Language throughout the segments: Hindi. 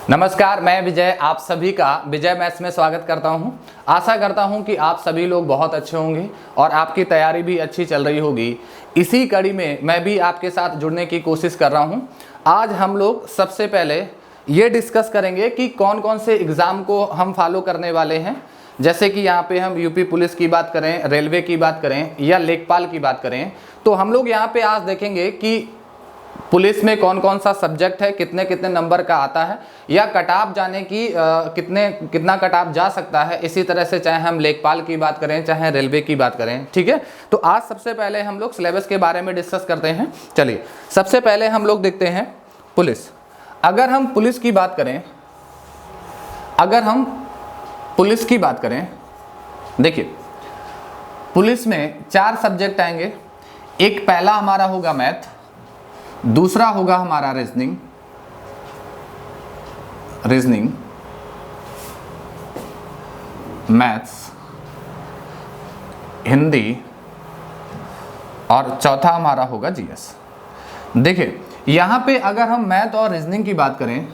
नमस्कार, मैं विजय आप सभी का विजय मैथ्स में स्वागत करता हूं। आशा करता हूं कि आप सभी लोग बहुत अच्छे होंगे और आपकी तैयारी भी अच्छी चल रही होगी। इसी कड़ी में मैं भी आपके साथ जुड़ने की कोशिश कर रहा हूं। आज हम लोग सबसे पहले ये डिस्कस करेंगे कि कौन कौन से एग्ज़ाम को हम फॉलो करने वाले हैं। जैसे कि यहाँ पे हम यूपी पुलिस की बात करें, रेलवे की बात करें या लेखपाल की बात करें, तो हम लोग यहाँ पे आज देखेंगे कि पुलिस में कौन कौन सा सब्जेक्ट है, कितने कितने नंबर का आता है, या कटाप जाने की कितना कटाप जा सकता है। इसी तरह से चाहे हम लेखपाल की बात करें चाहे रेलवे की बात करें, ठीक है। तो आज सबसे पहले हम लोग सिलेबस के बारे में डिस्कस करते हैं। चलिए, सबसे पहले हम लोग देखते हैं पुलिस। अगर हम पुलिस की बात करें, देखिए पुलिस में 4 सब्जेक्ट आएंगे। एक पहला हमारा होगा मैथ, दूसरा होगा हमारा रीजनिंग, मैथ्स, हिंदी और चौथा हमारा होगा जीएस। देखिए यहाँ पे अगर हम मैथ और रीजनिंग की बात करें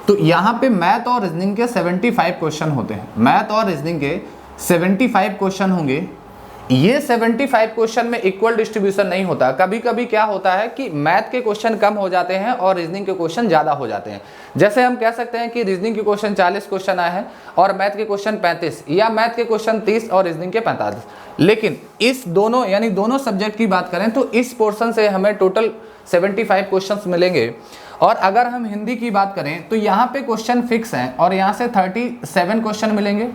तो यहाँ पे मैथ और रीजनिंग के 75 क्वेश्चन होते हैं। मैथ और रीजनिंग के 75 क्वेश्चन होंगे। ये 75 क्वेश्चन में इक्वल डिस्ट्रीब्यूशन नहीं होता। कभी कभी क्या होता है कि मैथ के क्वेश्चन कम हो जाते हैं और रीजनिंग के क्वेश्चन ज़्यादा हो जाते हैं। जैसे हम कह सकते हैं कि रीजनिंग के क्वेश्चन 40 क्वेश्चन आए हैं और मैथ के क्वेश्चन 35, या मैथ के क्वेश्चन 30 और रीजनिंग के 45। लेकिन इस दोनों यानी दोनों सब्जेक्ट की बात करें तो इस पोर्शन से हमें टोटल 75 क्वेश्चन मिलेंगे। और अगर हम हिंदी की बात करें तो यहाँ पे क्वेश्चन फिक्स हैं और यहाँ से 37 क्वेश्चन मिलेंगे।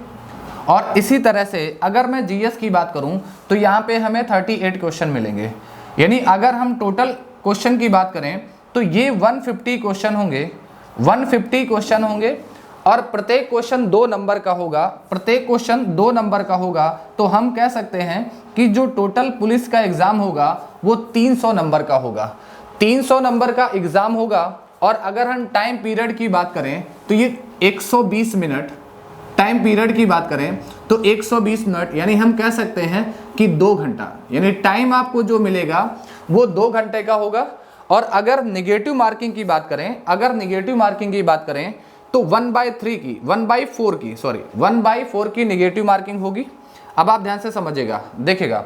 और इसी तरह से अगर मैं जीएस की बात करूं तो यहाँ पे हमें 38 क्वेश्चन मिलेंगे। यानी अगर हम टोटल क्वेश्चन की बात करें तो ये 150 क्वेश्चन होंगे। 150 क्वेश्चन होंगे और प्रत्येक क्वेश्चन 2 नंबर का होगा। प्रत्येक क्वेश्चन 2 नंबर का होगा तो हम कह सकते हैं कि जो टोटल पुलिस का एग्ज़ाम होगा वो 300 नंबर का होगा। 300 नंबर का एग्ज़ाम होगा। और अगर हम टाइम पीरियड की बात करें तो ये 120 मिनट, टाइम पीरियड की बात करें तो 120 मिनट, यानी हम कह सकते हैं कि 2 घंटा, यानी टाइम आपको जो मिलेगा वो 2 घंटे का होगा। और अगर निगेटिव मार्किंग की बात करें तो 1/4 की निगेटिव मार्किंग होगी। अब आप ध्यान से समझिएगा, देखिएगा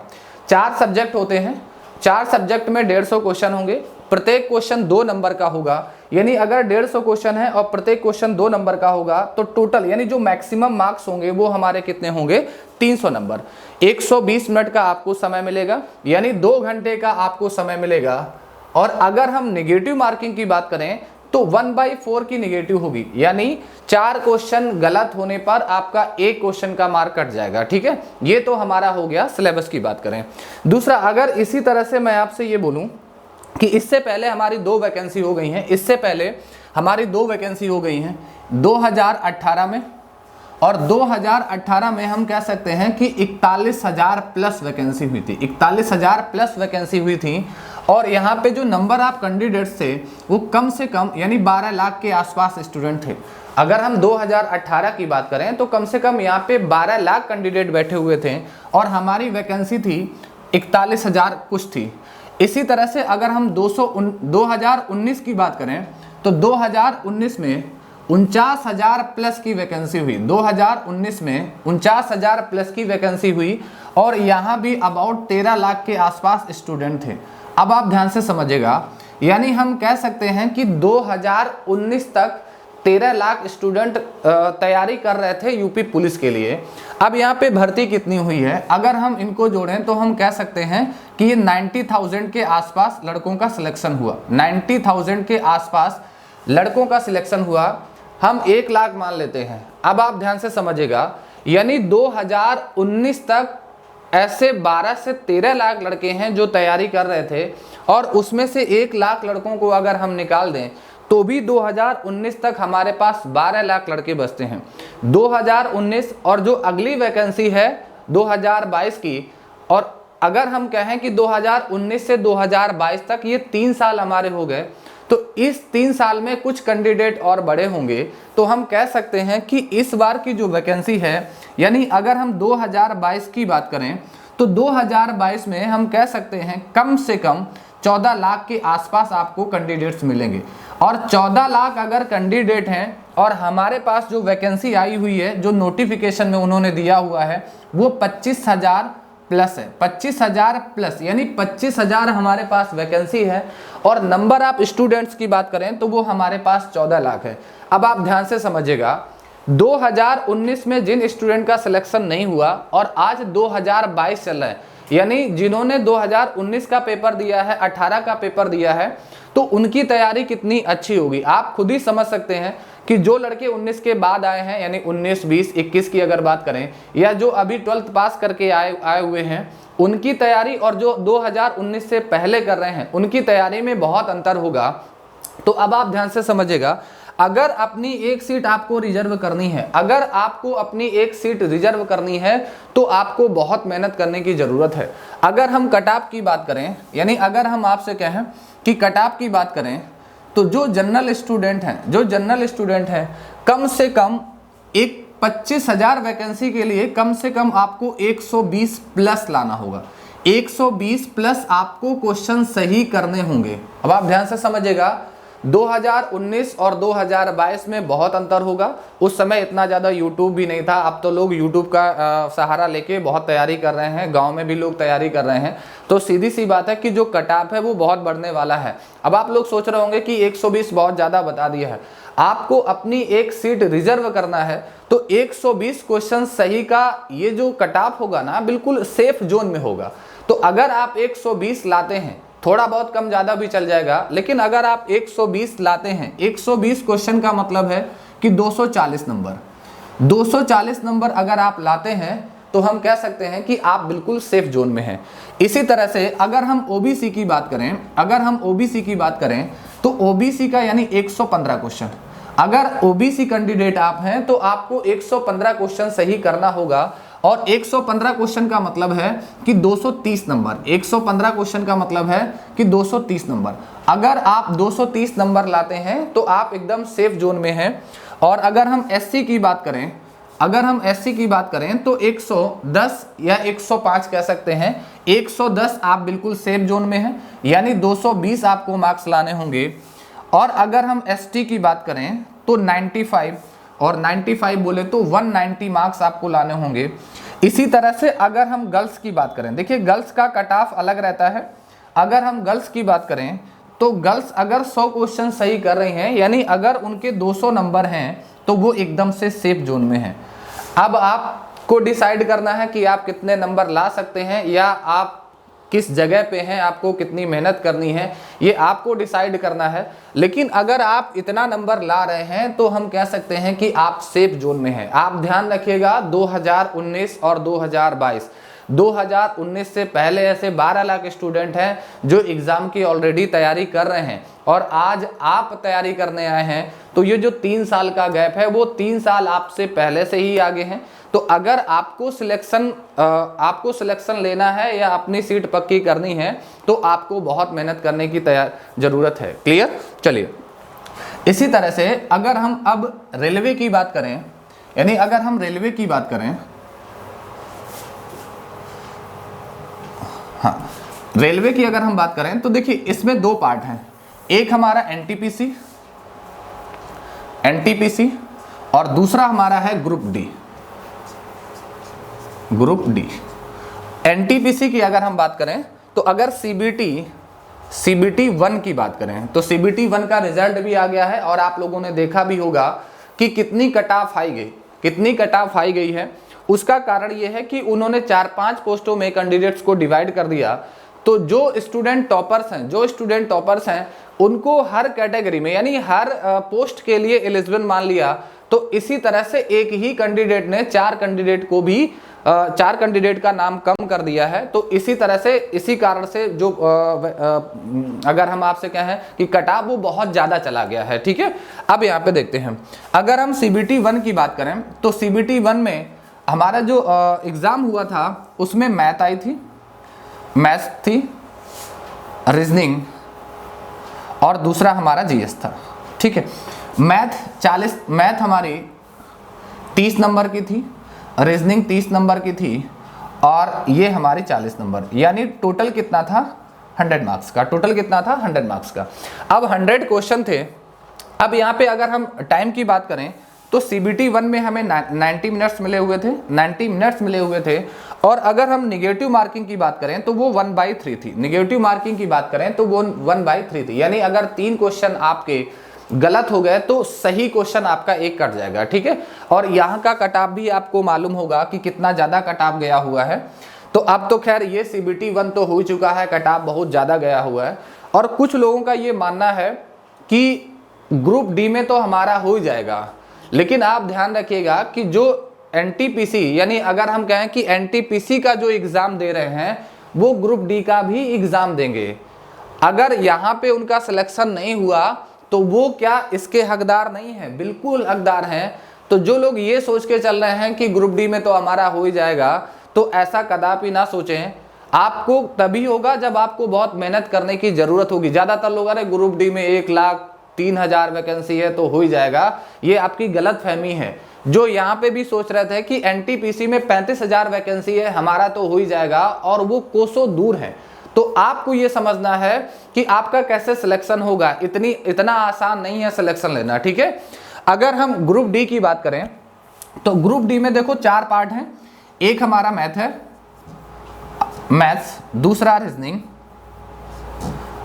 4 सब्जेक्ट होते हैं। 4 सब्जेक्ट में 150 क्वेश्चन होंगे। प्रत्येक क्वेश्चन 2 नंबर का होगा। यानी अगर 150 क्वेश्चन है और प्रत्येक क्वेश्चन 2 नंबर का होगा तो टोटल यानी जो मैक्सिमम मार्क्स होंगे वो हमारे कितने होंगे, 300 नंबर। 120 मिनट का आपको समय मिलेगा, यानी 2 घंटे का आपको समय मिलेगा। और अगर हम निगेटिव मार्किंग की बात करें तो 1/4 की निगेटिव होगी, यानी 4 क्वेश्चन गलत होने पर आपका 1 क्वेश्चन का मार्क कट जाएगा, ठीक है। ये तो हमारा हो गया सिलेबस की बात करें। दूसरा, अगर इसी तरह से मैं आपसे ये बोलूं कि इससे पहले हमारी 2 वैकेंसी हो गई हैं। इससे पहले हमारी 2 वैकेंसी हो गई हैं 2018 में, और 2018 में हम कह सकते हैं कि 41,000 प्लस वैकेंसी हुई थी। 41,000 प्लस वैकेंसी हुई थी। और यहाँ पे जो नंबर ऑफ कैंडिडेट्स थे वो कम से कम यानी 12 लाख के आसपास स्टूडेंट थे। अगर हम 2018 की बात करें तो कम से कम यहाँ पे 12 लाख कैंडिडेट बैठे हुए थे और हमारी वैकेंसी थी 41,000 कुछ थी। इसी तरह से अगर हम 2019 की बात करें तो 2019 में 49,000 प्लस की वैकेंसी हुई। 2019 में 49,000 प्लस की वैकेंसी हुई और यहाँ भी अबाउट 13 लाख के आसपास स्टूडेंट थे। अब आप ध्यान से समझिएगा, यानी हम कह सकते हैं कि 2019 तक 13 लाख स्टूडेंट तैयारी कर रहे थे यूपी पुलिस के लिए। अब यहाँ पे भर्ती कितनी हुई है, अगर हम इनको जोड़ें तो हम कह सकते हैं कि ये 90,000 के आसपास लड़कों का सिलेक्शन हुआ। 90,000 के आसपास लड़कों का सिलेक्शन हुआ। हम 1 लाख मान लेते हैं। अब आप ध्यान से समझिएगा, यानी 2019 तक ऐसे 12 से 13 लाख लड़के हैं जो तैयारी कर रहे थे, और उसमें से 1 लाख लड़कों को अगर हम निकाल दें तो भी 2019 तक हमारे पास 12 लाख लड़के बचते हैं। 2019 और जो अगली वैकेंसी है 2022 की, और अगर हम कहें कि 2019 से 2022 तक ये 3 साल हमारे हो गए, तो इस 3 साल में कुछ कैंडिडेट और बड़े होंगे। तो हम कह सकते हैं कि इस बार की जो वैकेंसी है, यानी अगर हम 2022 की बात करें तो 2022 में हम कह सकते हैं कम से कम 14 लाख के आसपास आपको कैंडिडेट्स मिलेंगे। और 14 लाख अगर कैंडिडेट हैं और हमारे पास जो वैकेंसी आई हुई है, जो नोटिफिकेशन में उन्होंने दिया हुआ है, वो 25,000 प्लस है। 25,000 प्लस यानी 25,000 हमारे पास वैकेंसी है। और नंबर ऑफ स्टूडेंट्स की बात करें तो वो हमारे पास 14 लाख है। अब आप ध्यान से समझिएगा, 2019 में जिन स्टूडेंट का सिलेक्शन नहीं हुआ और आज 2022 चल रहा है, यानी जिन्होंने 2019 का पेपर दिया है, 18 का पेपर दिया है, तो उनकी तैयारी कितनी अच्छी होगी आप खुद ही समझ सकते हैं कि जो लड़के 19 के बाद आए हैं, यानी 19, 20, 21 की अगर बात करें, या जो अभी 12th पास करके आए हुए हैं, उनकी तैयारी और जो 2019 से पहले कर रहे हैं उनकी तैयारी में बहुत अंतर होगा। तो अब आप ध्यान से समझिएगा, अगर अपनी एक सीट आपको रिजर्व करनी है, अगर आपको अपनी एक सीट रिजर्व करनी है तो आपको बहुत मेहनत करने की ज़रूरत है। अगर हम कट ऑफ की बात करें, यानी अगर हम आपसे कहें कि कट ऑफ की बात करें, तो जो जनरल स्टूडेंट हैं कम से कम एक 25,000 वैकेंसी के लिए कम से कम आपको 120 प्लस लाना होगा। 120 प्लस आपको क्वेश्चन सही करने होंगे। अब आप ध्यान से समझिएगा, 2019 और 2022 में बहुत अंतर होगा। उस समय इतना ज़्यादा यूट्यूब भी नहीं था, अब तो लोग यूट्यूब का सहारा लेके बहुत तैयारी कर रहे हैं, गांव में भी लोग तैयारी कर रहे हैं। तो सीधी सी बात है कि जो कट ऑफ है वो बहुत बढ़ने वाला है। अब आप लोग सोच रहे होंगे कि 120 बहुत ज़्यादा बता दिया है, आपको अपनी एक सीट रिजर्व करना है तो 120 क्वेश्चन सही का ये जो कट ऑफ होगा ना, बिल्कुल सेफ जोन में होगा। तो अगर आप 120 लाते हैं, थोड़ा बहुत कम ज़्यादा भी चल जाएगा, लेकिन अगर आप 120 लाते हैं, 120 क्वेश्चन का मतलब है कि 240 नंबर अगर आप लाते हैं तो हम कह सकते हैं कि आप बिल्कुल सेफ जोन में हैं। इसी तरह से अगर हम ओबीसी की बात करें, तो ओबीसी का यानी 115 क्वेश्चन, अगर ओबीसी कैंडिडेट आप हैं तो आपको 115 क्वेश्चन सही करना होगा। और 115 क्वेश्चन का मतलब है कि 230 नंबर, 115 क्वेश्चन का मतलब है कि 230 नंबर। अगर आप 230 नंबर लाते हैं तो आप एकदम सेफ जोन में हैं। और अगर हम एससी की बात करें तो 110 या 105 कह सकते हैं, 110 आप बिल्कुल सेफ जोन में हैं, यानी 220 आपको मार्क्स लाने होंगे। और अगर हम एसटी की बात करें तो 95 और 95 बोले तो 190 मार्क्स आपको लाने होंगे। इसी तरह से अगर हम गर्ल्स की बात करें, देखिए गर्ल्स का कट ऑफ अलग रहता है। अगर हम गर्ल्स की बात करें तो गर्ल्स अगर 100 क्वेश्चन सही कर रही हैं, यानी अगर उनके 200 नंबर हैं, तो वो एकदम से सेफ जोन में हैं। अब आपको डिसाइड करना है कि आप कितने नंबर ला सकते हैं या आप किस जगह पे हैं, आपको कितनी मेहनत करनी है, ये आपको डिसाइड करना है। लेकिन अगर आप इतना नंबर ला रहे हैं तो हम कह सकते हैं कि आप सेफ जोन में हैं। आप ध्यान रखिएगा, 2019 और 2019 से पहले ऐसे 12 लाख स्टूडेंट हैं जो एग्ज़ाम की ऑलरेडी तैयारी कर रहे हैं, और आज आप तैयारी करने आए हैं। तो ये जो 3 साल का गैप है, वो 3 साल आपसे पहले से ही आगे हैं। तो अगर आपको सिलेक्शन लेना है या अपनी सीट पक्की करनी है तो आपको बहुत मेहनत करने की ज़रूरत है। क्लियर? चलिए, इसी तरह से अगर हम अब रेलवे की बात करें, यानी अगर हम रेलवे की बात करें, हाँ, रेलवे की अगर हम बात करें तो देखिए इसमें 2 पार्ट हैं। एक हमारा एनटीपीसी और दूसरा हमारा है ग्रुप डी। एनटीपीसी की अगर हम बात करें तो अगर सीबीटी 1 की बात करें तो सीबीटी 1 का रिजल्ट भी आ गया है, और आप लोगों ने देखा भी होगा कि कितनी कट ऑफ आई गई है। उसका कारण ये है कि उन्होंने 4-5 पोस्टों में कैंडिडेट्स को डिवाइड कर दिया। तो जो स्टूडेंट टॉपर्स हैं उनको हर कैटेगरी में, यानी हर पोस्ट के लिए एलिजिबल मान लिया। तो इसी तरह से एक ही कैंडिडेट ने 4 कैंडिडेट का नाम कम कर दिया है। तो इसी तरह से, इसी कारण से जो अगर हम आपसे कहें कि कट ऑफ वो बहुत ज़्यादा चला गया है। ठीक है, अब यहाँ पे देखते हैं, अगर हम सीबीटी 1 की बात करें तो सीबीटी 1 में हमारा जो एग्ज़ाम हुआ था उसमें मैथ्स थी, रीजनिंग और दूसरा हमारा जीएस था। ठीक है, मैथ हमारी 30 नंबर की थी, रीजनिंग 30 नंबर की थी, और ये हमारी 40 नंबर, यानी टोटल कितना था 100 मार्क्स का। टोटल कितना था? 100 मार्क्स का। अब 100 क्वेश्चन थे। अब यहाँ पे अगर हम टाइम की बात करें तो CBT 1 में हमें 90 मिनट्स मिले हुए थे, 90 मिनट्स मिले हुए थे। और अगर हम निगेटिव मार्किंग की बात करें तो वो 1/3 थी। निगेटिव मार्किंग की बात करें तो वो 1/3 थी, यानी अगर 3 क्वेश्चन आपके गलत हो गए तो सही क्वेश्चन आपका एक कट जाएगा, ठीक है। और यहाँ का कट ऑफ भी आपको मालूम होगा कि कितना ज़्यादा कट ऑफ गया हुआ है। तो अब तो खैर ये CBT 1 तो हो चुका है, कट ऑफ बहुत ज़्यादा गया हुआ है। और कुछ लोगों का ये मानना है कि ग्रुप डी में तो हमारा हो ही जाएगा, लेकिन आप ध्यान रखिएगा कि जो NTPC यानी अगर हम कहें कि NTPC का जो एग्ज़ाम दे रहे हैं वो ग्रुप डी का भी एग्ज़ाम देंगे। अगर यहाँ पे उनका सिलेक्शन नहीं हुआ तो वो क्या इसके हकदार नहीं है? बिल्कुल हकदार हैं। तो जो लोग ये सोच के चल रहे हैं कि ग्रुप डी में तो हमारा हो ही जाएगा, तो ऐसा कदापि ना सोचें। आपको तभी होगा जब आपको बहुत मेहनत करने की ज़रूरत होगी। ज़्यादातर लोग अरे ग्रुप डी में 1,03,000 वैकेंसी है तो हो ही जाएगा, ये आपकी गलत फहमी है। जो यहाँ पे भी सोच रहे थे कि NTPC में 35,000 वैकेंसी है, हमारा तो हो ही जाएगा, और वो कोसों दूर है। तो आपको ये समझना है कि आपका कैसे सिलेक्शन होगा। इतना आसान नहीं है सिलेक्शन लेना, ठीक है। अगर हम ग्रुप डी की बात करें तो ग्रुप डी में देखो 4 पार्ट हैं। एक हमारा मैथ है, मैथ्स, दूसरा रीजनिंग,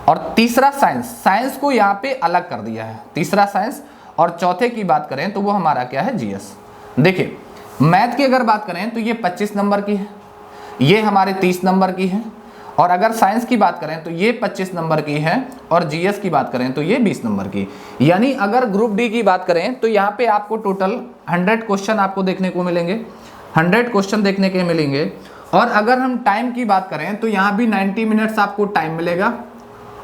और तीसरा साइंस। साइंस को यहाँ पे अलग कर दिया है, तीसरा साइंस। और चौथे की बात करें तो वो हमारा क्या है? GS। देखिए मैथ की अगर बात करें तो ये 25 नंबर की है, ये हमारे 30 नंबर की है। और अगर साइंस की बात करें तो ये 25 नंबर की है, और GS की बात करें तो ये 20 नंबर की। यानी अगर ग्रुप डी की बात करें तो यहाँ पे आपको टोटल 100 क्वेश्चन आपको देखने को मिलेंगे, 100 क्वेश्चन देखने के मिलेंगे। और अगर हम टाइम की बात करें तो यहाँ भी 90 मिनट्स आपको टाइम मिलेगा।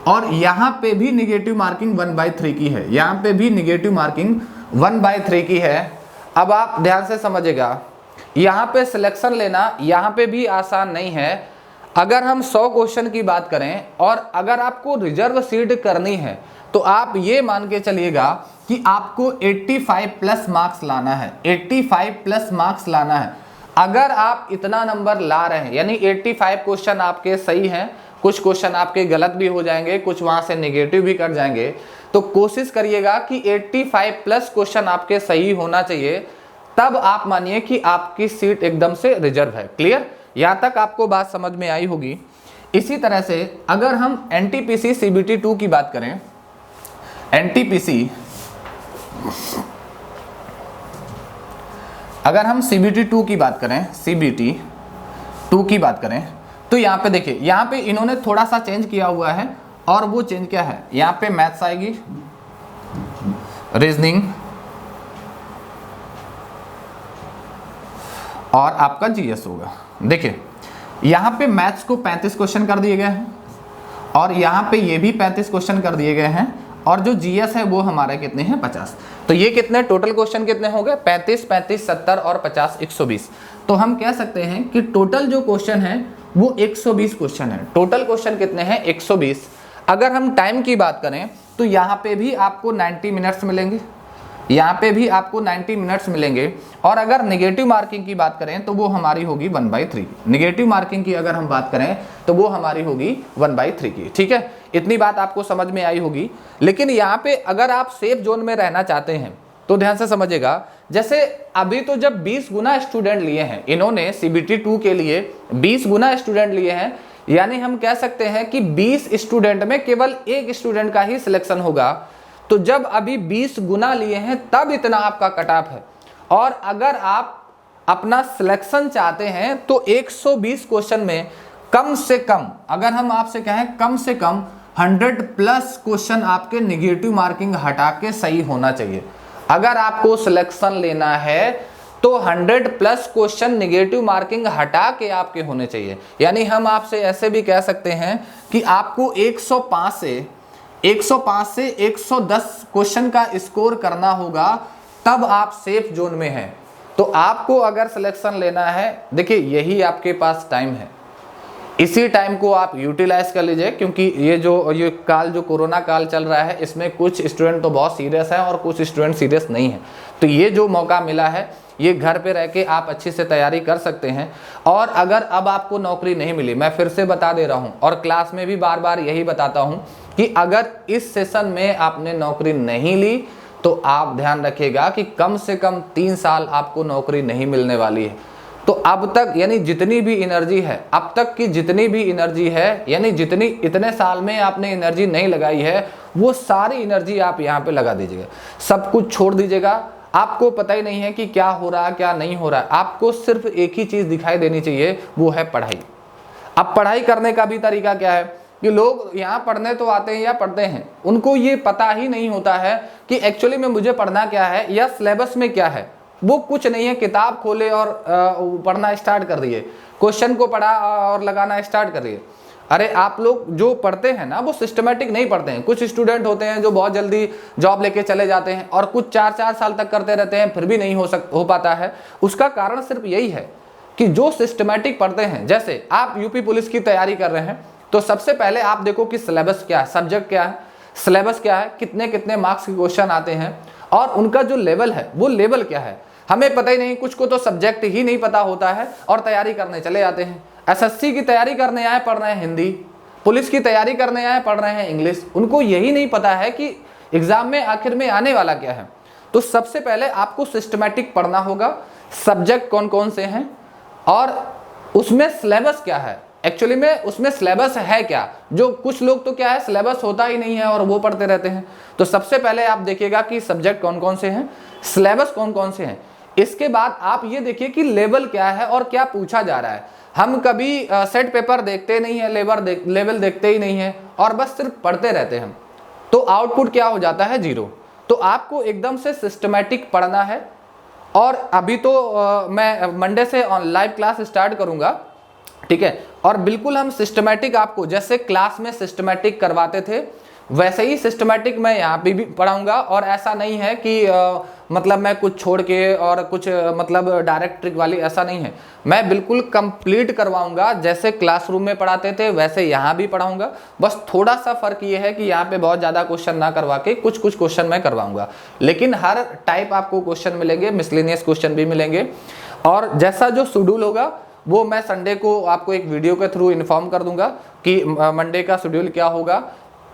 और यहाँ पे भी निगेटिव मार्किंग 1/3 की है, यहाँ पे भी निगेटिव मार्किंग 1/3 की है। अब आप ध्यान से समझिएगा, यहाँ पे सिलेक्शन लेना यहाँ पे भी आसान नहीं है। अगर हम 100 क्वेश्चन की बात करें और अगर आपको रिजर्व सीट करनी है तो आप ये मान के चलिएगा कि आपको 85 प्लस मार्क्स लाना है, 85 प्लस मार्क्स लाना है। अगर आप इतना नंबर ला रहे हैं, यानी 85 क्वेश्चन आपके सही हैं, कुछ क्वेश्चन आपके गलत भी हो जाएंगे, कुछ वहाँ से नेगेटिव भी कर जाएंगे, तो कोशिश करिएगा कि 85 प्लस क्वेश्चन आपके सही होना चाहिए। तब आप मानिए कि आपकी सीट एकदम से रिजर्व है। क्लियर? यहाँ तक आपको बात समझ में आई होगी। इसी तरह से अगर हम NTPC CBT 2 की बात करें, NTPC अगर हम CBT 2 की बात करें, CBT 2 की बात करें तो यहाँ पे देखिए, यहाँ पे इन्होंने थोड़ा सा चेंज किया हुआ है। और वो चेंज क्या है? यहाँ पे मैथ्स आएगी, रीजनिंग और आपका GS होगा। देखिए यहाँ पे मैथ्स को 35 क्वेश्चन कर दिए गए हैं, और यहाँ पे ये भी 35 क्वेश्चन कर दिए गए हैं, और जो GS है वो हमारे कितने हैं? 50। तो ये कितने टोटल क्वेश्चन कितने हो गए? 35, 35, 70 और 50, 120। तो हम कह सकते हैं कि टोटल जो क्वेश्चन है वो 120 क्वेश्चन है। टोटल क्वेश्चन कितने हैं? 120। अगर हम टाइम की बात करें तो यहाँ पे भी आपको 90 मिनट्स मिलेंगे, यहाँ पे भी आपको 90 मिनट्स मिलेंगे। और अगर नेगेटिव मार्किंग की बात करें तो वो हमारी होगी 1/3। नेगेटिव मार्किंग की अगर हम बात करें तो वो हमारी होगी 1/3 की, ठीक है। इतनी बात आपको समझ में आई होगी। लेकिन यहाँ पे अगर आप सेफ जोन में रहना चाहते हैं तो ध्यान से समझिएगा। जैसे अभी तो जब 20 गुना स्टूडेंट लिए हैं इन्होंने, CBT 2 के लिए 20 गुना स्टूडेंट लिए हैं, यानी हम कह सकते हैं कि 20 स्टूडेंट में केवल एक स्टूडेंट का ही सिलेक्शन होगा। तो जब अभी 20 गुना लिए हैं तब इतना आपका कट ऑफ है। और अगर आप अपना सिलेक्शन चाहते हैं तो 120 क्वेश्चन में कम से कम, अगर हम आपसे कहें कम से कम 100 प्लस क्वेश्चन आपके नेगेटिव मार्किंग हटा के सही होना चाहिए। अगर आपको सिलेक्शन लेना है तो 100 प्लस क्वेश्चन नेगेटिव मार्किंग हटा के आपके होने चाहिए। यानी हम आपसे ऐसे भी कह सकते हैं कि आपको 105 से 110 क्वेश्चन का स्कोर करना होगा, तब आप सेफ जोन में हैं। तो आपको अगर सिलेक्शन लेना है, देखिए यही आपके पास टाइम है। इसी टाइम को आप यूटिलाइज कर लीजिए, क्योंकि ये काल जो कोरोना काल चल रहा है इसमें कुछ स्टूडेंट तो बहुत सीरियस हैं और कुछ स्टूडेंट सीरियस नहीं है। तो ये जो मौका मिला है ये घर पे रह के आप अच्छे से तैयारी कर सकते हैं। और अगर अब आपको नौकरी नहीं मिली, मैं फिर से बता दे रहा हूँ और क्लास में भी बार बार यही बताता हूँ कि अगर इस सेशन में आपने नौकरी नहीं ली तो आप ध्यान रखिएगा कि कम से कम 3 साल आपको नौकरी नहीं मिलने वाली है। तो अब तक यानी जितनी भी एनर्जी है, अब तक की जितनी भी एनर्जी है, यानी जितनी इतने साल में आपने एनर्जी नहीं लगाई है, वो सारी एनर्जी आप यहाँ पे लगा दीजिएगा। सब कुछ छोड़ दीजिएगा। आपको पता ही नहीं है कि क्या हो रहा है क्या नहीं हो रहा है, आपको सिर्फ एक ही चीज़ दिखाई देनी चाहिए, वो है पढ़ाई। अब पढ़ाई करने का भी तरीका क्या है कि लोग यहाँ पढ़ने तो आते हैं या पढ़ते हैं, उनको ये पता ही नहीं होता है कि एक्चुअली में मुझे पढ़ना क्या है या सिलेबस में क्या है। वो कुछ नहीं है, किताब खोले और पढ़ना स्टार्ट कर दिए, क्वेश्चन को पढ़ा और लगाना स्टार्ट कर दिए। अरे आप लोग जो पढ़ते हैं ना वो सिस्टमेटिक नहीं पढ़ते हैं। कुछ स्टूडेंट होते हैं जो बहुत जल्दी जॉब लेके चले जाते हैं और कुछ 4-4 साल तक करते रहते हैं, फिर भी नहीं हो पाता है। उसका कारण सिर्फ यही है कि जो सिस्टमेटिक पढ़ते हैं, जैसे आप यूपी पुलिस की तैयारी कर रहे हैं तो सबसे पहले आप देखो कि सिलेबस क्या है, सब्जेक्ट क्या है, सिलेबस क्या है, कितने कितने मार्क्स के क्वेश्चन आते हैं और उनका जो लेवल है वो लेवल क्या है। हमें पता ही नहीं, कुछ को तो सब्जेक्ट ही नहीं पता होता है और तैयारी करने चले जाते हैं। एसएससी की तैयारी करने आए पढ़ रहे हैं हिंदी, पुलिस की तैयारी करने आए पढ़ रहे हैं इंग्लिश। उनको यही नहीं पता है कि एग्जाम में आखिर में आने वाला क्या है। तो सबसे पहले आपको सिस्टमैटिक पढ़ना होगा, सब्जेक्ट कौन कौन से हैं और उसमें सिलेबस क्या है। एक्चुअली में उसमें सिलेबस है क्या, जो कुछ लोग तो क्या है सिलेबस होता ही नहीं है और वो पढ़ते रहते हैं। तो सबसे पहले आप देखिएगा कि सब्जेक्ट कौन कौन से हैं, सिलेबस कौन कौन से हैं। इसके बाद आप ये देखिए कि लेवल क्या है और क्या पूछा जा रहा है। हम कभी सेट पेपर देखते नहीं है, लेवल देखते ही नहीं है और बस सिर्फ पढ़ते रहते हैं, तो आउटपुट क्या हो जाता है, 0। तो आपको एकदम से सिस्टमैटिक पढ़ना है। और अभी तो मैं मंडे से लाइव क्लास स्टार्ट करूंगा, ठीक है। और बिल्कुल हम सिस्टमैटिक, आपको जैसे क्लास में सिस्टमैटिक करवाते थे वैसे ही सिस्टमैटिक मैं यहाँ पे भी पढ़ाऊंगा। और ऐसा नहीं है कि मतलब मैं कुछ छोड़ के और कुछ मतलब डायरेक्ट ट्रिक वाली, ऐसा नहीं है। मैं बिल्कुल कंप्लीट करवाऊंगा, जैसे क्लासरूम में पढ़ाते थे वैसे यहाँ भी पढ़ाऊंगा। बस थोड़ा सा फर्क ये है कि यहाँ पे बहुत ज़्यादा क्वेश्चन ना करवा के कुछ कुछ क्वेश्चन मैं करवाऊंगा, लेकिन हर टाइप आपको क्वेश्चन मिलेंगे, मिसलेनियस क्वेश्चन भी मिलेंगे। और जैसा जो शेड्यूल होगा वो मैं संडे को आपको एक वीडियो के थ्रू इन्फॉर्म कर दूंगा कि मंडे का शेड्यूल क्या होगा।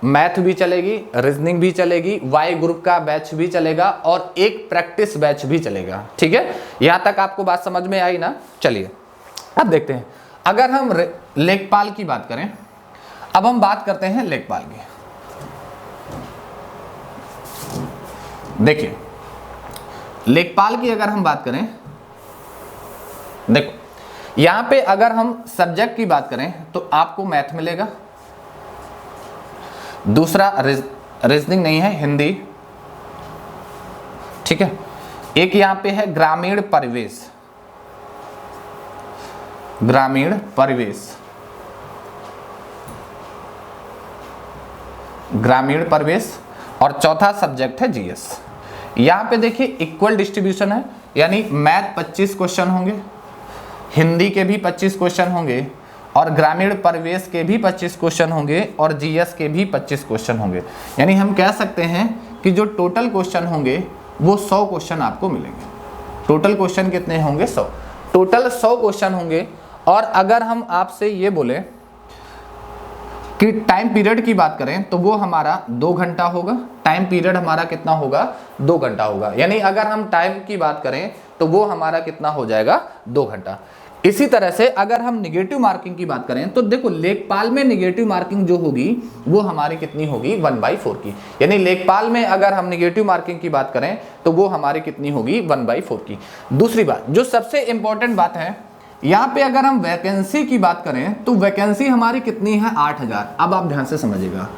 मैथ भी चलेगी, रीजनिंग भी चलेगी, वाई ग्रुप का बैच भी चलेगा और एक प्रैक्टिस बैच भी चलेगा, ठीक है। यहां तक आपको बात समझ में आई ना। चलिए अब देखते हैं, अगर हम लेखपाल की बात करें, अब हम बात करते हैं लेखपाल की। देखिए लेखपाल की अगर हम बात करें, देखो यहां पे अगर हम सब्जेक्ट की बात करें तो आपको मैथ मिलेगा, दूसरा रीजनिंग नहीं है, हिंदी, ठीक है। एक यहां पे है ग्रामीण परिवेश, ग्रामीण परिवेश, ग्रामीण परिवेश। और चौथा सब्जेक्ट है जीएस। यहां पे देखिए इक्वल डिस्ट्रीब्यूशन है, यानी मैथ 25 क्वेश्चन होंगे, हिंदी के भी 25 क्वेश्चन होंगे और ग्रामीण परिवेश के भी 25 क्वेश्चन होंगे और जीएस के भी 25 क्वेश्चन होंगे। यानी हम कह सकते हैं कि जो टोटल क्वेश्चन होंगे वो 100 क्वेश्चन आपको मिलेंगे। टोटल क्वेश्चन कितने होंगे, 100। टोटल 100 क्वेश्चन होंगे। और अगर हम आपसे ये बोले कि टाइम पीरियड की बात करें तो वो हमारा 2 घंटा होगा। टाइम पीरियड हमारा कितना होगा, 2 घंटा होगा। यानी अगर हम टाइम की बात करें तो वो हमारा कितना हो जाएगा, 2 घंटा। इसी तरह से अगर हम निगेटिव मार्किंग की बात करें तो देखो लेखपाल में निगेटिव मार्किंग जो होगी वो हमारी कितनी होगी, 1/4 की। यानी लेखपाल में अगर हम निगेटिव मार्किंग की बात करें तो वो हमारी कितनी होगी, 1/4 की। दूसरी बात जो सबसे इंपॉर्टेंट बात है, यहाँ पे अगर हम वैकेंसी की बात करें तो वैकेंसी हमारी कितनी है, 8000। अब आप ध्यान से समझिएगा,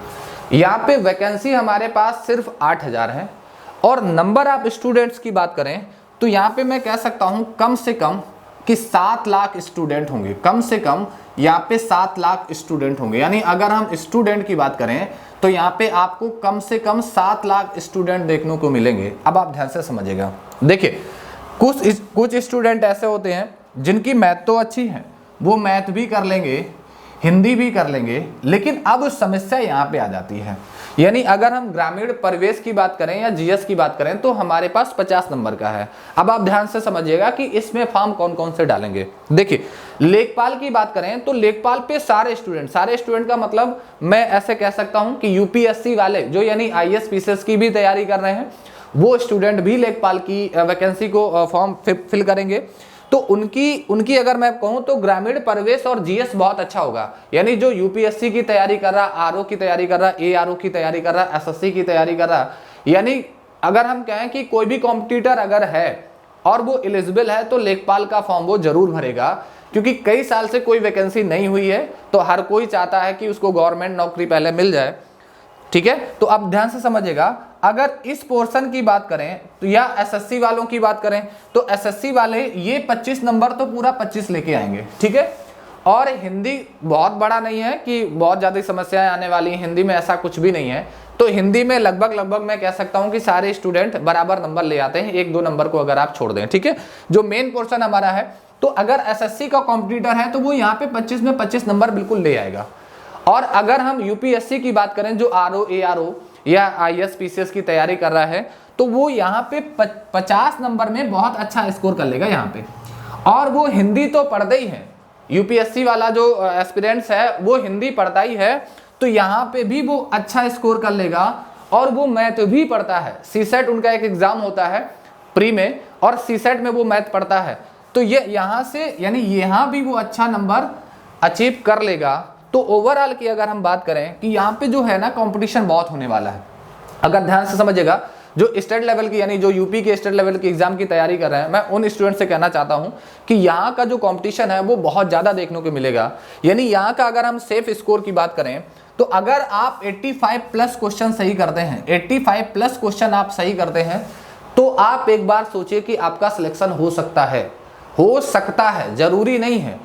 यहाँ पे वैकेंसी हमारे पास सिर्फ 8000 है। और नंबर ऑफ स्टूडेंट्स की बात करें तो यहाँ पे मैं कह सकता हूँ कम से कम कि 7 लाख स्टूडेंट होंगे, कम से कम यहाँ पे 7 लाख स्टूडेंट होंगे। यानी अगर हम स्टूडेंट की बात करें तो यहाँ पे आपको कम से कम 7 लाख स्टूडेंट देखने को मिलेंगे। अब आप ध्यान से समझिएगा, देखिए कुछ स्टूडेंट ऐसे होते हैं जिनकी मैथ तो अच्छी है, वो मैथ भी कर लेंगे, हिंदी भी कर लेंगे, लेकिन अब समस्या यहाँ पे आ जाती है। यानी अगर हम ग्रामीण परिवेश की बात करें या जीएस की बात करें तो हमारे पास 50 नंबर का है। अब आप ध्यान से समझिएगा कि इसमें फॉर्म कौन कौन से डालेंगे। देखिए लेखपाल की बात करें तो लेखपाल पे सारे स्टूडेंट का मतलब मैं ऐसे कह सकता हूं कि यूपीएससी वाले जो यानी आईएएस पीसीएस की भी तैयारी कर रहे हैं वो स्टूडेंट भी लेखपाल की वैकेंसी को फॉर्म फिल करेंगे। तो उनकी अगर मैं कहूं तो ग्रामीण परिवेश और जीएस बहुत अच्छा होगा। यानी जो यूपीएससी की तैयारी कर रहा, आरओ की तैयारी कर रहा, एआरओ की तैयारी कर रहा, एसएससी की तैयारी कर रहा, यानी अगर हम कहें कि कोई भी कॉम्पिटिटर अगर है और वो एलिजिबल है तो लेखपाल का फॉर्म वो जरूर भरेगा, क्योंकि कई साल से कोई वैकेंसी नहीं हुई है तो हर कोई चाहता है कि उसको गवर्नमेंट नौकरी पहले मिल जाए। ठीक है, तो अब ध्यान से समझिएगा, अगर इस पोर्शन की बात करें तो या एसएससी वालों की बात करें तो एसएससी वाले ये 25 नंबर तो पूरा 25 लेके आएंगे। ठीक है, और हिंदी बहुत बड़ा नहीं है कि बहुत ज़्यादा समस्याएं आने वाली हैं, हिंदी में ऐसा कुछ भी नहीं है। तो हिंदी में लगभग मैं कह सकता हूं कि सारे स्टूडेंट बराबर नंबर ले आते हैं, 1-2 नंबर को अगर आप छोड़ दें। ठीक है, जो मेन पोर्शन हमारा है, तो अगर एसएससी का कॉम्पिटिटर है तो वो यहाँ पे 25 में 25 नंबर बिल्कुल ले आएगा। और अगर हम यूपीएससी की बात करें जो आरओ एआरओ या आईएएस पीसीएस की तैयारी कर रहा है तो वो यहाँ पे 50 नंबर में बहुत अच्छा स्कोर कर लेगा यहाँ पे। और वो हिंदी तो पढ़ता ही है, यूपीएससी वाला जो एस्पिरेंट्स है वो हिंदी पढ़ता ही है, तो यहाँ पे भी वो अच्छा स्कोर कर लेगा। और वो मैथ भी पढ़ता है, सीसेट उनका एक एग्जाम होता है प्री में और सीसेट में वो मैथ पढ़ता है, तो ये यहाँ से यानी यहाँ भी वो अच्छा नंबर अचीव कर लेगा। तो ओवरऑल की अगर हम बात करें कि यहाँ पे जो है ना कंपटीशन बहुत होने वाला है। अगर ध्यान से समझिएगा, जो स्टेट लेवल की यानी जो यूपी के स्टेट लेवल की एग्जाम की तैयारी कर रहे हैं, मैं उन स्टूडेंट से कहना चाहता हूं कि यहाँ का जो कंपटीशन है वो बहुत ज़्यादा देखने को मिलेगा। यानी यहाँ का अगर हम सेफ स्कोर की बात करें तो अगर आप 85 प्लस क्वेश्चन सही करते हैं, 85 प्लस क्वेश्चन आप सही करते हैं, तो आप एक बार सोचिए कि आपका सिलेक्शन हो सकता है, जरूरी नहीं है।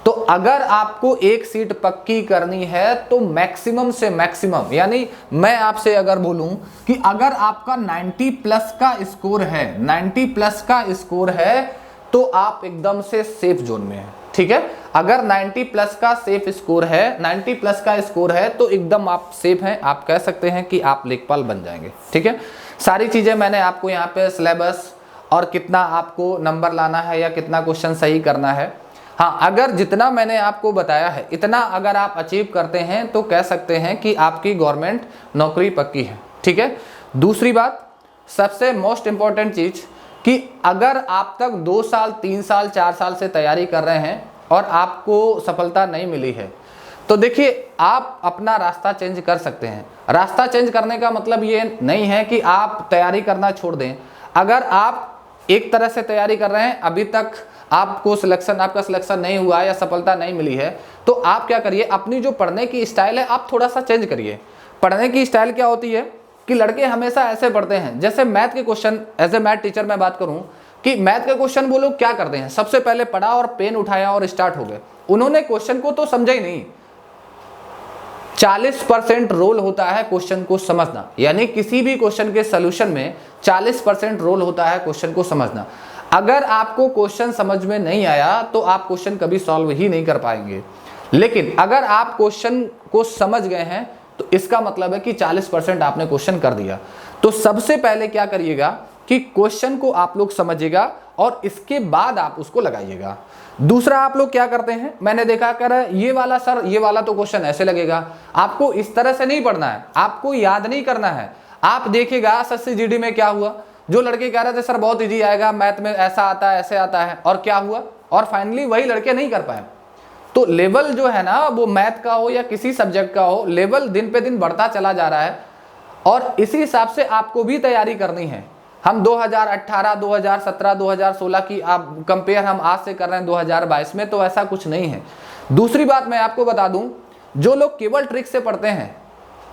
तो अगर आपको एक सीट पक्की करनी है तो मैक्सिमम से मैक्सिमम, यानी मैं आपसे अगर बोलूं कि अगर आपका 90 प्लस का स्कोर है, 90 प्लस का स्कोर है तो आप एकदम से सेफ जोन में हैं। ठीक है, अगर 90 प्लस का सेफ स्कोर है, 90 प्लस का स्कोर है तो एकदम आप सेफ हैं, आप कह सकते हैं कि आप लेखपाल बन जाएंगे। ठीक है, सारी चीजें मैंने आपको यहाँ पे सिलेबस और कितना आपको नंबर लाना है या कितना क्वेश्चन सही करना है, हाँ, अगर जितना मैंने आपको बताया है इतना अगर आप अचीव करते हैं तो कह सकते हैं कि आपकी गवर्नमेंट नौकरी पक्की है। ठीक है, दूसरी बात, सबसे मोस्ट इंपॉर्टेंट चीज कि अगर आप तक 2 साल 3 साल 4 साल से तैयारी कर रहे हैं और आपको सफलता नहीं मिली है तो देखिए आप अपना रास्ता चेंज कर सकते हैं। रास्ता चेंज करने का मतलब ये नहीं है कि आप तैयारी करना छोड़ दें। अगर आप एक तरह से तैयारी कर रहे हैं, अभी तक आपका सिलेक्शन नहीं हुआ या सफलता नहीं मिली है, तो आप क्या करिए, अपनी जो पढ़ने की स्टाइल है आप थोड़ा सा चेंज करिए। पढ़ने की स्टाइल क्या होती है कि लड़के हमेशा ऐसे पढ़ते हैं, जैसे मैथ के question, as a math teacher मैं बात करूं कि मैथ के क्वेश्चन वो लोग क्या करते हैं, सबसे पहले पढ़ा और पेन उठाया और स्टार्ट हो गए। उन्होंने क्वेश्चन को तो समझा ही नहीं। 40% रोल होता है क्वेश्चन को समझना, यानी किसी भी क्वेश्चन के सॉल्यूशन में 40% रोल होता है क्वेश्चन को समझना। अगर आपको क्वेश्चन समझ में नहीं आया तो आप क्वेश्चन कभी सॉल्व ही नहीं कर पाएंगे, लेकिन अगर आप क्वेश्चन को समझ गए हैं तो इसका मतलब है कि 40% आपने क्वेश्चन कर दिया। तो सबसे पहले क्या करिएगा कि क्वेश्चन को आप लोग समझिएगा और इसके बाद आप उसको लगाइएगा। दूसरा, आप लोग क्या करते हैं, मैंने देखा कर ये वाला सर, ये वाला तो क्वेश्चन ऐसे लगेगा, आपको इस तरह से नहीं पढ़ना है, आपको याद नहीं करना है। आप देखिएगा एसएससी जीडी में क्या हुआ, जो लड़के कह रहे थे सर बहुत इजी आएगा, मैथ में ऐसा आता है ऐसे आता है, और क्या हुआ, और फाइनली वही लड़के नहीं कर पाए। तो लेवल जो है ना, वो मैथ का हो या किसी सब्जेक्ट का हो, लेवल दिन पे दिन बढ़ता चला जा रहा है और इसी हिसाब से आपको भी तैयारी करनी है। हम 2018, 2017, 2016 की आप कंपेयर हम आज से कर रहे हैं 2022 में, तो ऐसा कुछ नहीं है। दूसरी बात मैं आपको बता दूं, जो लोग केवल ट्रिक से पढ़ते हैं,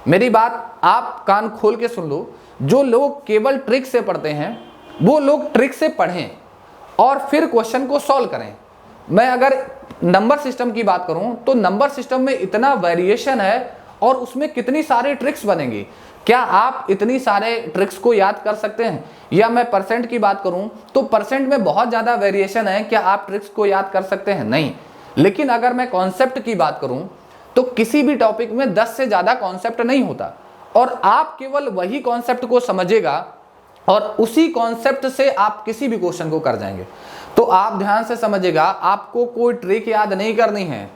मेरी बात आप कान खोल के सुन लो, जो लोग केवल ट्रिक से पढ़ते हैं वो लोग ट्रिक से पढ़ें और फिर क्वेश्चन को सॉल्व करें। मैं अगर नंबर सिस्टम की बात करूं तो नंबर सिस्टम में इतना वेरिएशन है और उसमें कितनी सारी ट्रिक्स बनेंगी, क्या आप इतनी सारे ट्रिक्स को याद कर सकते हैं? या मैं परसेंट की बात करूं तो परसेंट में बहुत ज़्यादा वेरिएशन है, क्या आप ट्रिक्स को याद कर सकते हैं? नहीं। लेकिन अगर मैं कॉन्सेप्ट की बात करूं तो किसी भी टॉपिक में 10 से ज्यादा कॉन्सेप्ट नहीं होता, और आप केवल वही कॉन्सेप्ट को समझिएगा और उसी कॉन्सेप्ट से आप किसी भी क्वेश्चन को कर जाएंगे। तो आप ध्यान से समझिएगा, आपको कोई ट्रिक याद नहीं करनी है।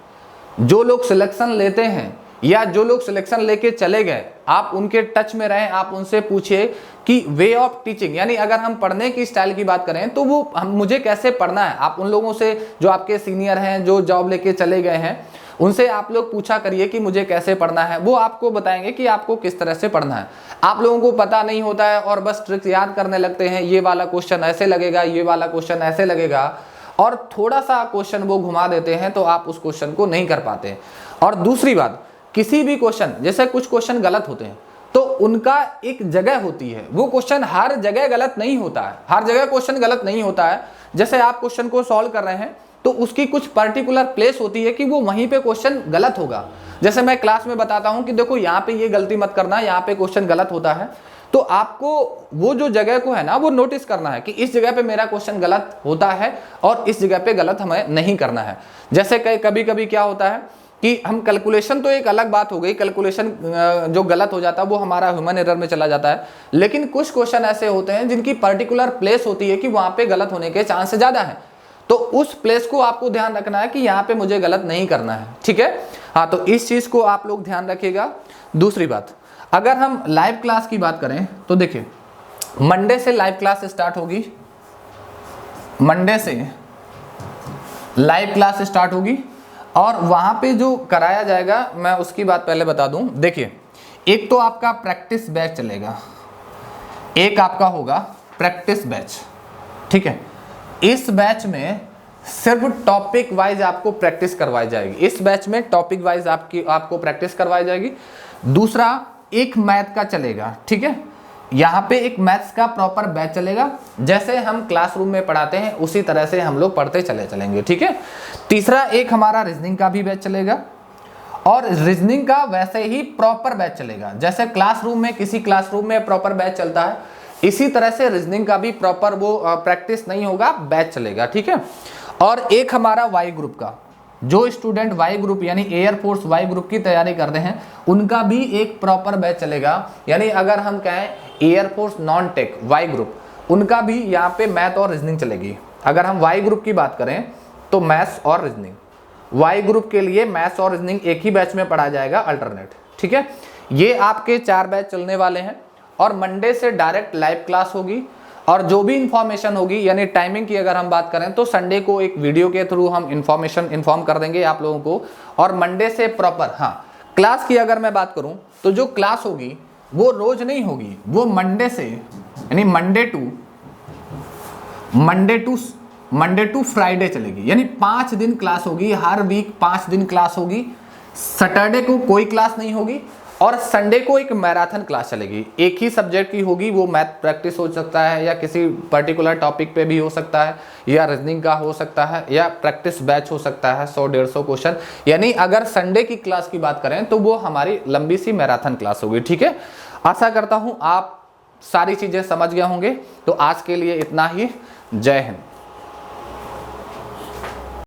जो लोग सिलेक्शन लेते हैं या जो लोग सिलेक्शन लेके चले गए, आप उनके टच में रहें, आप उनसे पूछिए कि वे ऑफ टीचिंग, यानी अगर हम पढ़ने की स्टाइल की बात करें तो वो मुझे कैसे पढ़ना है। आप उन लोगों से जो आपके सीनियर हैं, जो जॉब लेके चले गए हैं, उनसे आप लोग पूछा करिए कि मुझे कैसे पढ़ना है। वो आपको बताएंगे कि आपको किस तरह से पढ़ना है। आप लोगों को पता नहीं होता है और बस ट्रिक्स याद करने लगते हैं, ये वाला क्वेश्चन ऐसे लगेगा, ये वाला क्वेश्चन ऐसे लगेगा, और थोड़ा सा क्वेश्चन वो घुमा देते हैं तो आप उस क्वेश्चन को नहीं कर पाते। और दूसरी बात, किसी भी क्वेश्चन, जैसे कुछ क्वेश्चन गलत होते हैं तो उनका एक जगह होती है, वो क्वेश्चन हर जगह गलत नहीं होता है, हर जगह क्वेश्चन गलत नहीं होता है। जैसे आप क्वेश्चन को सॉल्व कर रहे हैं तो उसकी कुछ पर्टिकुलर प्लेस होती है कि वो वहीं पे क्वेश्चन गलत होगा। जैसे मैं क्लास में बताता हूं कि देखो यहाँ पे ये गलती मत करना, यहाँ पे क्वेश्चन गलत होता है, तो आपको वो जो जगह को है ना वो नोटिस करना है कि इस जगह पे मेरा क्वेश्चन गलत होता है और इस जगह पे गलत हमें नहीं करना है। जैसे कभी कभी क्या होता है कि हम कैलकुलेशन, तो एक अलग बात हो गई, कैलकुलेशन जो गलत हो जाता है वो हमारा ह्यूमन एरर में चला जाता है, लेकिन कुछ क्वेश्चन ऐसे होते हैं जिनकी पर्टिकुलर प्लेस होती है कि वहां पे गलत होने के चांस ज्यादा है, तो उस प्लेस को आपको ध्यान रखना है कि यहाँ पे मुझे गलत नहीं करना है, ठीक है। हाँ, तो इस चीज को आप लोग ध्यान रखिएगा। दूसरी बात, अगर हम लाइव क्लास की बात करें तो देखिए, मंडे से लाइव क्लास स्टार्ट होगी, मंडे से लाइव क्लास स्टार्ट होगी, और वहां पे जो कराया जाएगा मैं उसकी बात पहले बता दूं। देखिए, एक तो आपका प्रैक्टिस बैच चलेगा, एक आपका होगा प्रैक्टिस बैच, ठीक है। इस बैच में सिर्फ टॉपिक वाइज आपको प्रैक्टिस करवाई जाएगी, इस बैच में टॉपिक वाइज आपको प्रैक्टिस करवाई जाएगी। दूसरा, एक मैथ का चलेगा, ठीक है, यहाँ पे एक मैथ्स का प्रॉपर बैच चलेगा, जैसे हम क्लासरूम में पढ़ाते हैं उसी तरह से हम लोग पढ़ते चलेंगे, ठीक है। तीसरा, एक हमारा रीजनिंग का भी बैच चलेगा, और रीजनिंग का वैसे ही प्रॉपर बैच चलेगा, जैसे क्लासरूम में किसी क्लासरूम में प्रॉपर बैच चलता है, इसी तरह से रीजनिंग का भी प्रॉपर वो प्रैक्टिस नहीं होगा, बैच चलेगा, ठीक है। और एक हमारा वाई ग्रुप का, जो स्टूडेंट वाई ग्रुप यानी एयरफोर्स वाई ग्रुप की तैयारी कर रहे हैं, उनका भी एक प्रॉपर बैच चलेगा। यानी अगर हम कहें air force non tech Y group, उनका भी यहाँ पे मैथ और रीजनिंग चलेगी। अगर हम वाई ग्रुप की बात करें तो मैथ्स और रीजनिंग, वाई ग्रुप के लिए मैथ्स और रीजनिंग एक ही बैच में पढ़ा जाएगा, अल्टरनेट, ठीक है। ये आपके 4 बैच चलने वाले हैं, और मंडे से डायरेक्ट लाइव क्लास होगी, और जो भी इंफॉर्मेशन होगी, यानी टाइमिंग की अगर हम बात करें तो संडे को एक वीडियो के थ्रू हम इन्फॉर्म कर देंगे आप लोगों को, और मंडे से प्रॉपर, हाँ, क्लास की अगर मैं बात करूं तो जो क्लास होगी वो रोज नहीं होगी, वो मंडे से, यानी मंडे टू फ्राइडे चलेगी, यानी 5 दिन क्लास होगी, हर वीक 5 दिन क्लास होगी। सैटरडे को कोई क्लास नहीं होगी, और संडे को एक मैराथन क्लास चलेगी, एक ही सब्जेक्ट की होगी, वो मैथ प्रैक्टिस हो सकता है, या किसी पर्टिकुलर टॉपिक पे भी हो सकता है, या रीजनिंग का हो सकता है, या प्रैक्टिस बैच हो सकता है 100-150 क्वेश्चन। यानी अगर संडे की क्लास की बात करें तो वो हमारी लंबी सी मैराथन क्लास होगी, ठीक है। आशा करता हूं आप सारी चीजें समझ गए होंगे। तो आज के लिए इतना ही, जय हिंद।